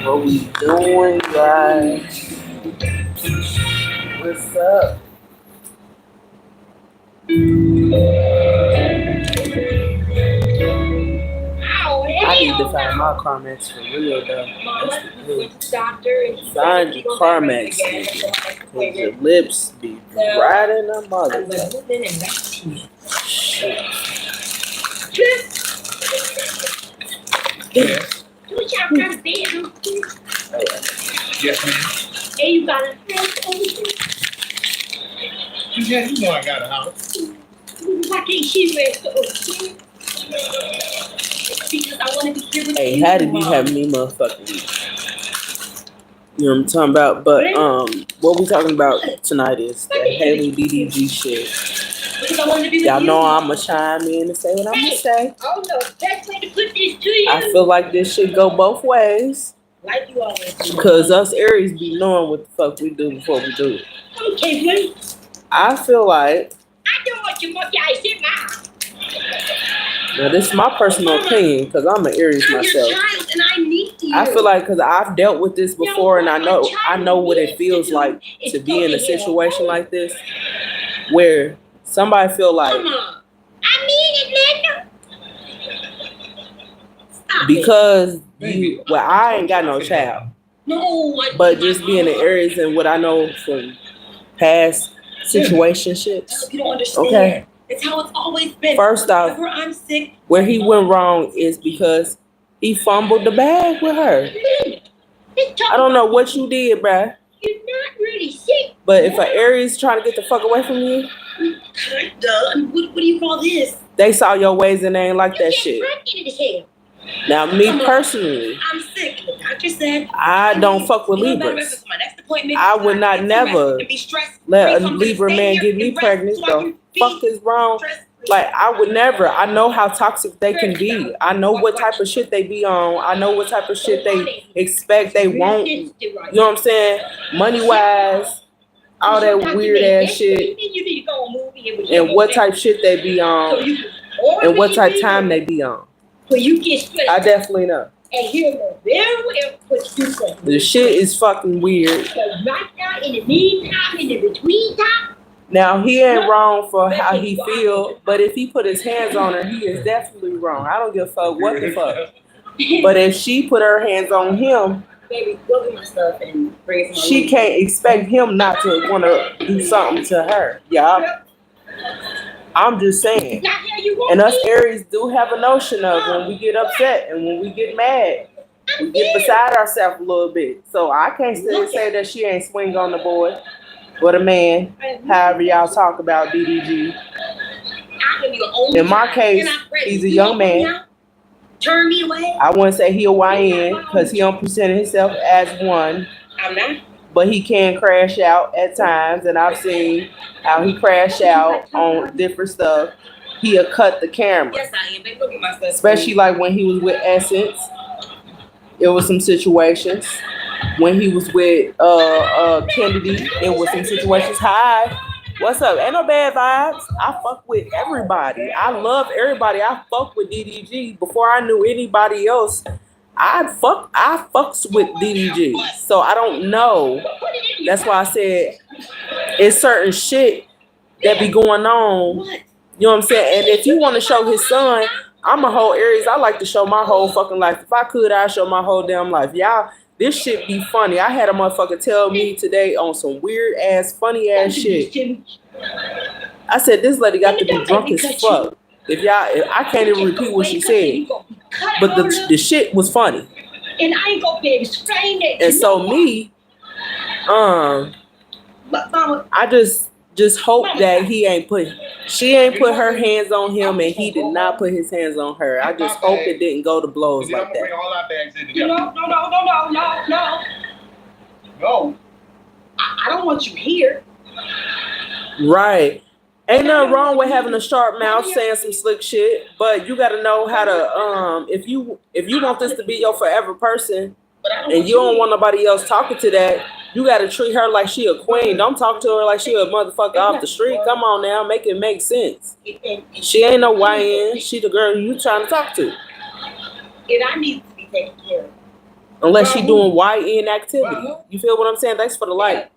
What we doing, guys? What's up? I need to find my CarMax for real though. That's the thing. Find your CarMax, cause your lips be right in the mother. Shit. Yes, ma'am. Hey, you got a house? Yeah, you know I got a house. Why can't she rest? Because I want to be here with Hey, you. how did you have me motherfucking you know what I'm talking about? But what we talking about tonight is that Haley DDG shit. Because I wanted to be with Y'all you. know I'ma chime in and say what I'm gonna say. Oh no, best way to put this to you. I feel like this shit go both ways. Like you always do. Because us Aries be knowing what the fuck we do before we do it. Okay, please. I feel like, I don't want you monkey eyes in my. now this is my personal opinion because I'm an Aries I'm myself. your child and I need you. I feel like because I've dealt with this before and I know what it feels like to be in a situation like this where somebody feel like I mean it, Linda. because you, well, I ain't got no child, No, but just being in Aries and what I know from past situationships, you don't understand. okay. It's how it's always been. First off, whenever I'm sick, where he went wrong is because he fumbled the bag with her. I don't know what you did, bruh. You're not really sick. But if an Aries trying to get the fuck away from you, kinda. What do you call this? they saw your ways and they ain't like that shit. Shit. Now, me personally, I'm sick. The doctor said I don't fuck with Libras. I would not never let a Libra man get me pregnant. The fuck is wrong? Like, I would never. I know how toxic they can be. I know what type of shit they be on. I know what type of shit they expect they want. You know what I'm saying? Money-wise, all that weird-ass shit. And what type shit they be on. And what type time they be on. I definitely know. And he'll know very well what you say. The shit is fucking weird. So right now, in the meantime, in the between time. Now, he ain't wrong for how he feel, but if he put his hands on her, he is definitely wrong. I don't give a fuck what the fuck. But if she put her hands on him, baby, go get my stuff and bring it. She can't expect him not to want to do something to her. Yeah. I'm just saying. And us Aries do have a notion of when we get upset and when we get mad, we get beside ourselves a little bit. So I can't say that she ain't swing on the board. But a man, however y'all talk about DDG. In my case, he's a young man. Turn me away. I wouldn't say he a YN because he don't present himself as one. I'm not. But he can crash out at times, and I've seen how he crashed out on different stuff. He'll cut the camera. Yes, I am. Baby, look at my stuff. Especially like when he was with Essence. It was some situations. When he was with Kennedy, it was some situations. Hi, what's up? Ain't no bad vibes. I fuck with everybody. I love everybody. I fuck with DDG. Before I knew anybody else, I fucks with DDG. So I don't know. That's why I said it's certain shit that be going on. You know what I'm saying? And if you want to show his son, I'm a whole Aries. I like to show my whole fucking life. If I could, I'd show my whole damn life. Y'all, this shit be funny. I had a motherfucker tell me today on some weird ass, funny ass shit. I said, this lady got to be drunk as fuck. I can't even repeat what she said. But the shit was funny. And I ain't gonna be able to explain it. And so me, I just hope that she ain't put her hands on him and he did not put his hands on her. I just hope it didn't go to blows like that. No. I don't want you here. Right. Ain't nothing wrong with having a sharp mouth, saying some slick shit, but you got to know how to. If you want this to be your forever person, and you don't want nobody else talking to that, you got to treat her like she a queen. Don't talk to her like she a motherfucker off the street. Come on now, make it make sense. She ain't no YN. She the girl you trying to talk to. And I need to be taken care of. Unless she doing YN activity. You feel what I'm saying? That's for the light.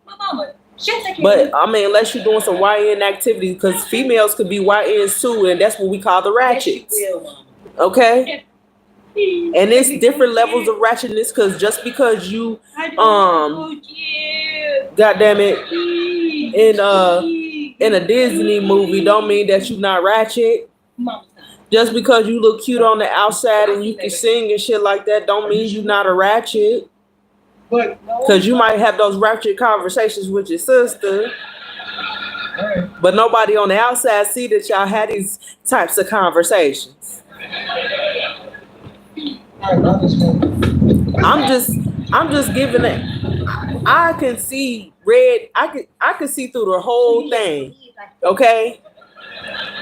But I mean, unless you're doing some YN activity, because females could be YNs too, and that's what we call the ratchets. Okay? And it's different levels of ratchetness, because just because you goddamn it, in a Disney movie don't mean that you're not ratchet. Just because you look cute on the outside and you can sing and shit like that don't mean you're not a ratchet. Because you might have those ratchet conversations with your sister, but nobody on the outside see that y'all had these types of conversations. I'm just giving it. I can see red. I can see through the whole thing. Okay.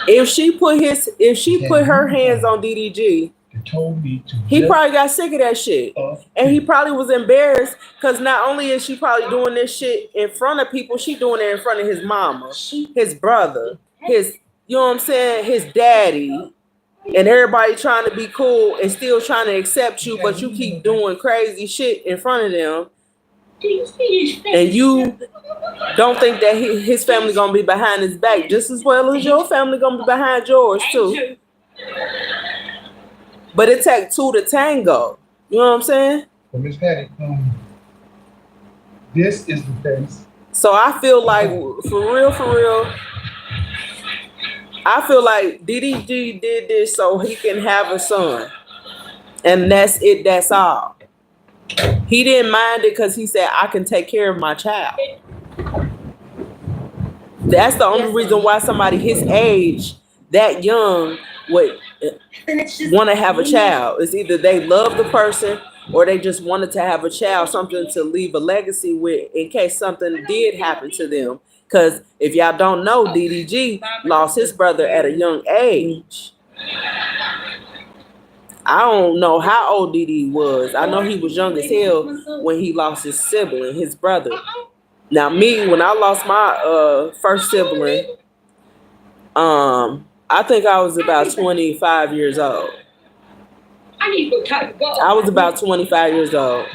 If she put her hands on DDG, he probably got sick of that shit, and he probably was embarrassed because not only is she probably doing this shit in front of people, she doing it in front of his mama, his brother, his, you know what I'm saying, his daddy. And everybody trying to be cool and still trying to accept you, but you keep doing crazy shit in front of them. And you don't think that his family gonna be behind his back just as well as your family gonna be behind yours too. But it takes two to tango. You know what I'm saying? Well, Miss Patty, this is the face. So I feel like, for real, I feel like DDG did this so he can have a son. And that's it, that's all. He didn't mind it because he said, I can take care of my child. That's the only reason why somebody his age, that young, would want to have a child. It's either they love the person or they just wanted to have a child, something to leave a legacy with in case something did happen to them. Because if y'all don't know, DDG lost his brother at a young age. I don't know how old DD was. I know he was young as hell when he lost his sibling, his brother. Now me, when I lost my first sibling, I think I was about 25 years old. I was about 25 years old.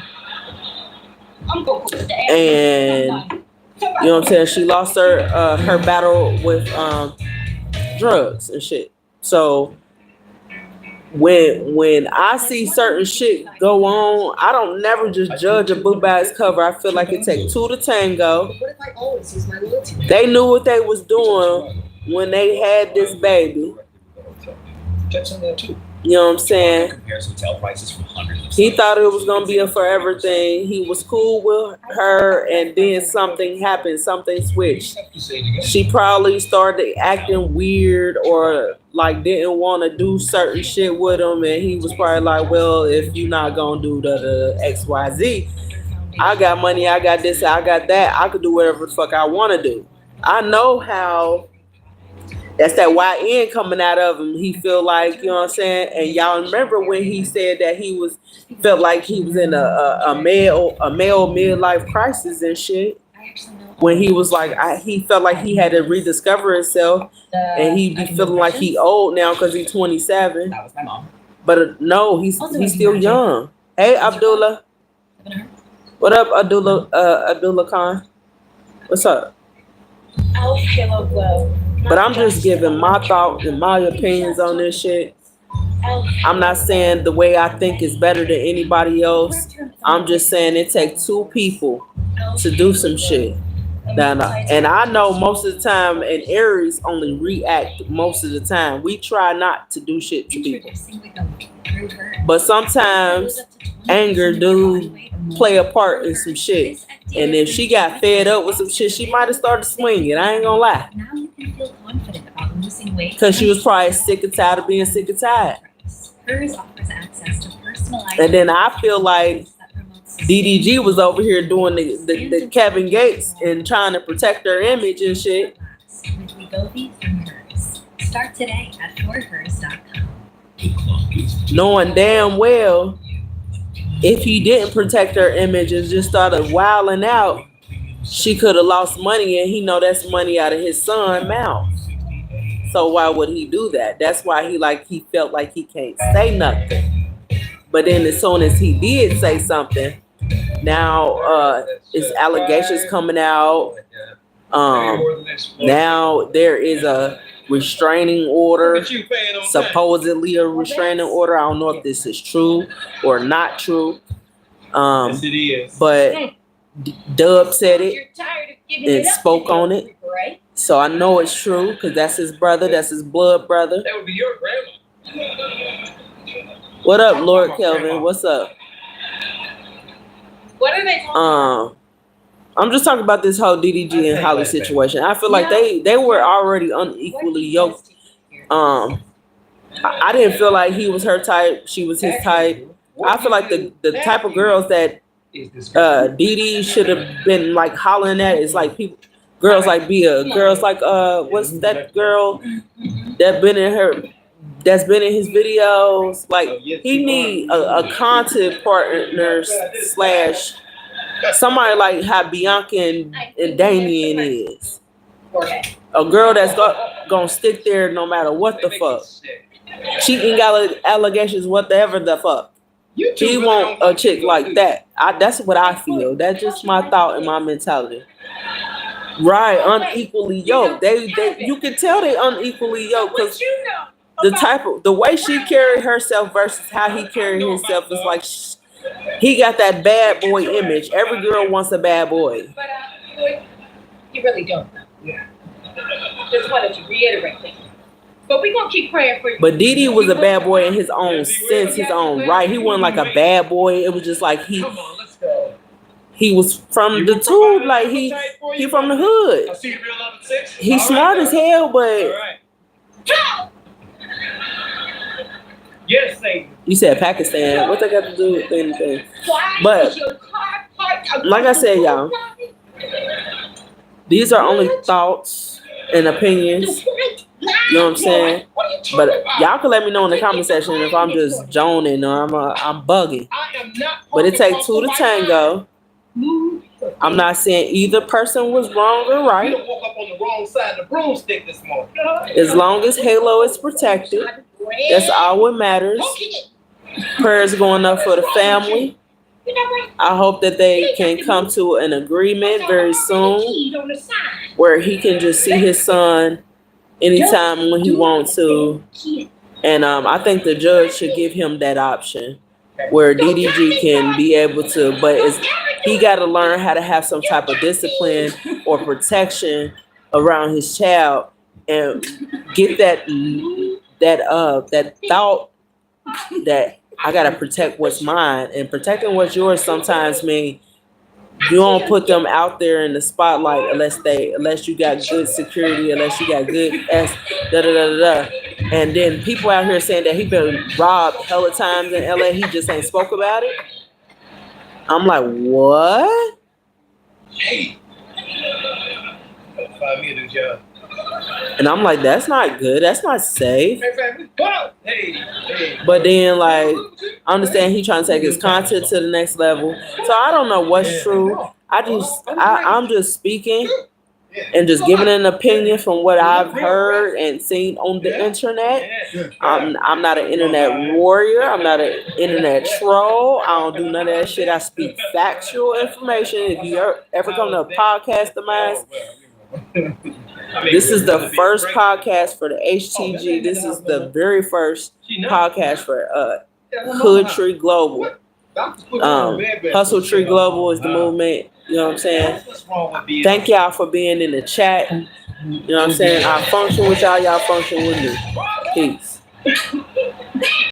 And you know what I'm saying? She lost her battle with drugs and shit. So when I see certain shit go on, I don't never just judge a book by its cover. I feel like it takes two to tango. They knew what they was doing when they had this baby. You know what I'm saying? He thought it was gonna be a forever thing. He was cool with her, and then something happened. Something switched. She probably started acting weird or like didn't want to do certain shit with him, and he was probably like, "Well, if you're not gonna do the XYZ, I got money, I got this, I got that. I could do whatever the fuck I want to do." I know how. That's that YN coming out of him. He feel like, you know what I'm saying? And y'all remember when he said that felt like he was in a male midlife crisis and shit. When he was like, he felt like he had to rediscover himself, and he be feeling like he old now because he's 27. That was my mom. But no, he's still young. Hey, Abdullah. What up, Abdullah Khan? What's up? Oh, Halo Glow. But I'm just giving my thoughts and my opinions on this shit. I'm not saying the way I think is better than anybody else. I'm just saying it takes two people to do some shit. And I know most of the time, and Aries only react most of the time. We try not to do shit to people. But sometimes anger do play a part in some shit. And if she got fed up with some shit, she might have started swinging. I ain't gonna lie. Because she was probably sick and tired of being sick and tired. And then I feel like DDG was over here doing the Kevin Gates and trying to protect her image and shit. Start today at forhers.com. Knowing damn well, if he didn't protect her image and just started wilding out, she could have lost money, and he know that's money out of his son's mouth. So why would he do that? That's why he felt like he can't say nothing. But then as soon as he did say something, now it's allegations coming out. Now there is a restraining order, supposedly a restraining order. I don't know if this is true or not true. Yes, it is. But Dub said it and spoke on it. So I know it's true because that's his brother. That's his blood brother. That would be your grandma. What up, Lord Kelvin? What's up? What are they talking I'm just talking about this whole DDG and Holly situation. I feel like they were already unequally yoked. I didn't feel like he was her type. She was his type. I feel like the type of girls that Didi should have been like hollering at is like girls like Bia, girls like what's that girl that's been in his videos. Like he need a content partner / somebody like how Bianca and Damien is. A girl that's gonna stick there no matter what the fuck. Cheating allegations, whatever the fuck. She want a chick like that. That's what I feel. That's just my thought and my mentality. Right, unequally yoked. They you can tell they unequally yoked because the way she carried herself versus how he carried himself is like he got that bad boy image. Every girl wants a bad boy. But you really don't know. Yeah. Just wanted to reiterate that. But we're going to keep praying for you. But Didi was a bad boy in his own sense, his own right. He wasn't like a bad boy. It was just like he was from the tube, like he from the hood. He's smart as hell, but yes, Satan. You said Pakistan. What they got to do with anything? But like I said, y'all, these are only thoughts and opinions. You know what I'm saying? But y'all can let me know in the comment section if I'm just joning or I'm bugging. But it takes two to tango. I'm not saying either person was wrong or right. You woke up on the wrong side of the broomstick this morning. As long as Halo is protected, that's all what matters. Prayers going up for the family. I hope that they can come to an agreement very soon where he can just see his son anytime when he wants to. And I think the judge should give him that option where DDG can be able to, but he got to learn how to have some type of discipline or protection around his child and get that thought that I got to protect what's mine, and protecting what's yours sometimes mean you don't put them out there in the spotlight unless you got good security, unless you got good and then people out here saying that he been robbed hella times in LA, he just ain't spoke about it. I'm like, what? Hey. 5 minutes, y'all. And I'm like, that's not good. That's not safe. Hey. But then, like, I understand he trying to take his content to the next level. So I don't know what's true. I'm just speaking and just giving an opinion from what I've heard and seen on the internet. I'm not an internet warrior. I'm not an internet troll. I don't do none of that shit. I speak factual information. If you ever come to a podcast of mine, this is the first podcast for the HTG. This is the very first podcast for Hood Tree Global. Hustle Tree Global is the movement. You know what I'm saying? Thank y'all for being in the chat. You know what I'm saying? I function with y'all. Y'all function with me. Peace.